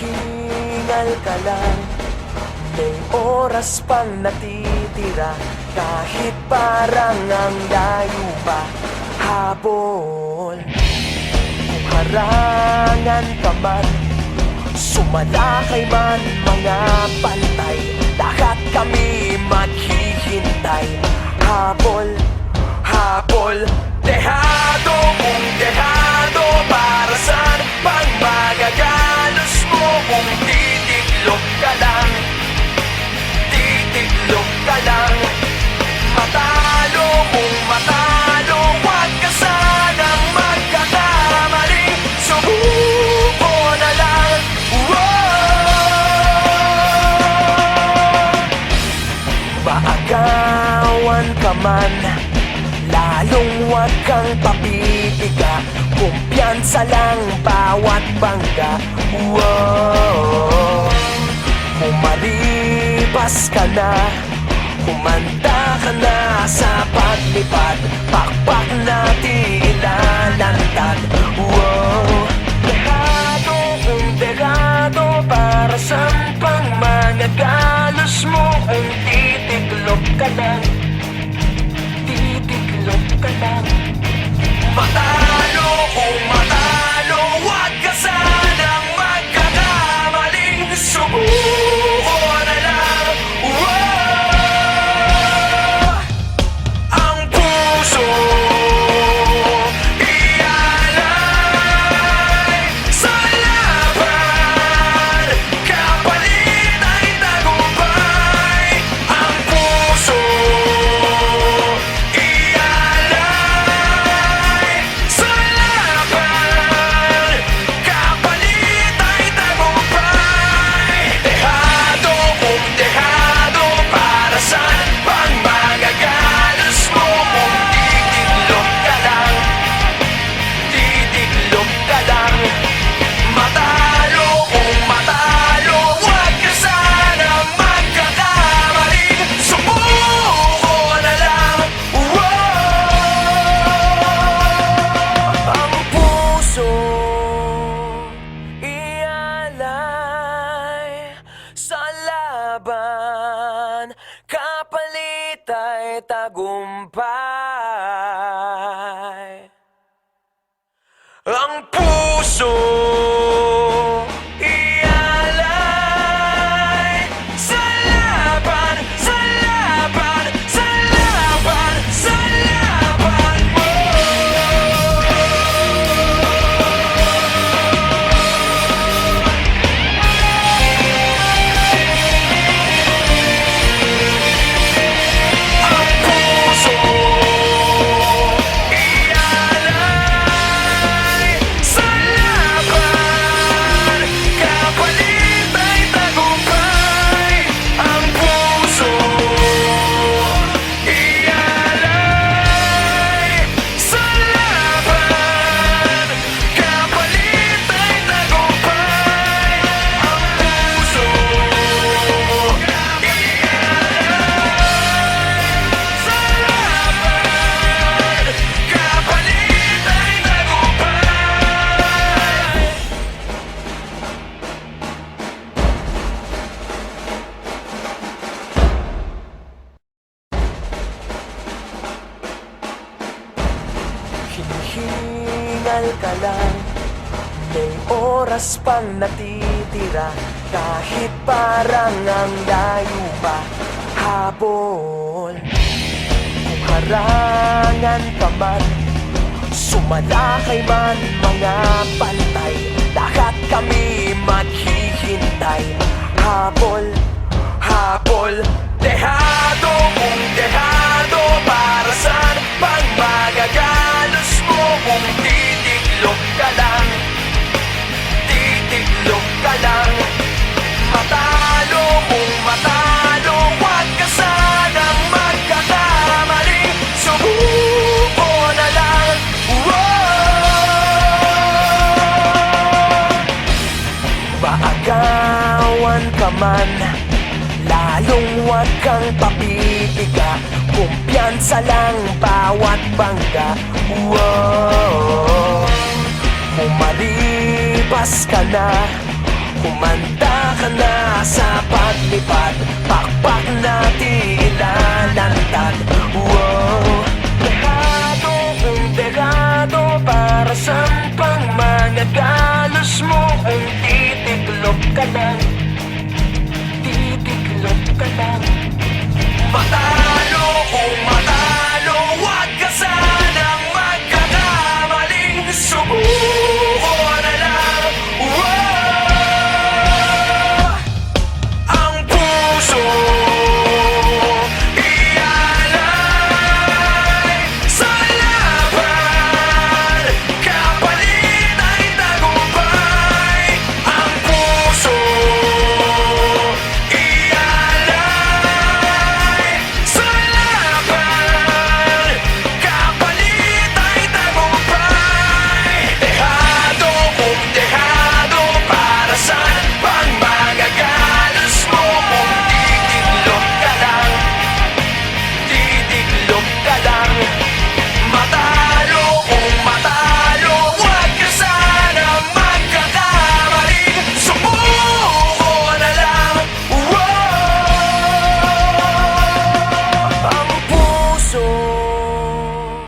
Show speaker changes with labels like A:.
A: Hinihingal ka lang, may oras pang natitira, kahit parang ang layo pa, habol. Kung harangan ka man, sumalakay man, mga pantay, lahat kami maghihintay. Habol, habol, dehado kung dehado, para saan pang magagalos mo? Kung titiklop ka lang, titiklop ka lang, matalo kung matalo, wag ka sanang magkakamali, subuko na lang. Maagawan ka man, lalong wag kang papipiga, kumpiyansa lang bawat bangga. Kung malibas ka na, kumanda ka na sa paglipad, pakpak natin ilalantad. Dehado kung dehado, para saan pang magagalos mo? Kung titiklop ka lang, titiklop ka lang, matalo kung matalo, wag ka sanang magkakamali, subuko na lang. Ang puso ialay sa laban, kapalit ay tagumpay. Ang puso ialay sa laban, kapalit ay tagumpay. Dehado kung dehado, para saan pang magagalos mo? Kung titiklop ka lang, titiklop ka lang, matalo kung matalo, wag ka sanang magkakamali, subuko na lang. Ang puso ialay sa laban, kapalit ay tagumpay. Ang puso ialay sa laban, sa laban, sa laban, sa laban mo. Ang puso ialay sa laban, kapalit ay tagumpay. Ang puso ialay sa laban, kapalit ay tagumpay. Ang puso sa laban, kapalit ay tagumpay. Hinihingal ka lang, may oras pang natitira, kahit parang ang layo pa, habol. Kung harangan ka man, sumalakay man, mga pantay, lahat kami maghihintay. Habol, habol, dehado kung dehado, para saan pang magagalos mo? Kung titiklop ka lang, titiklop ka lang, matalo kung matalo, wag ka sanang magkakamali, subuko na lang. Maagawan ka man, lalong wag kang papipiga, kumpiyansa lang bawat bangga. Kung malibas ka na, Kumanda ka na sa paglipad, pakpak na di ilalantad. Wow.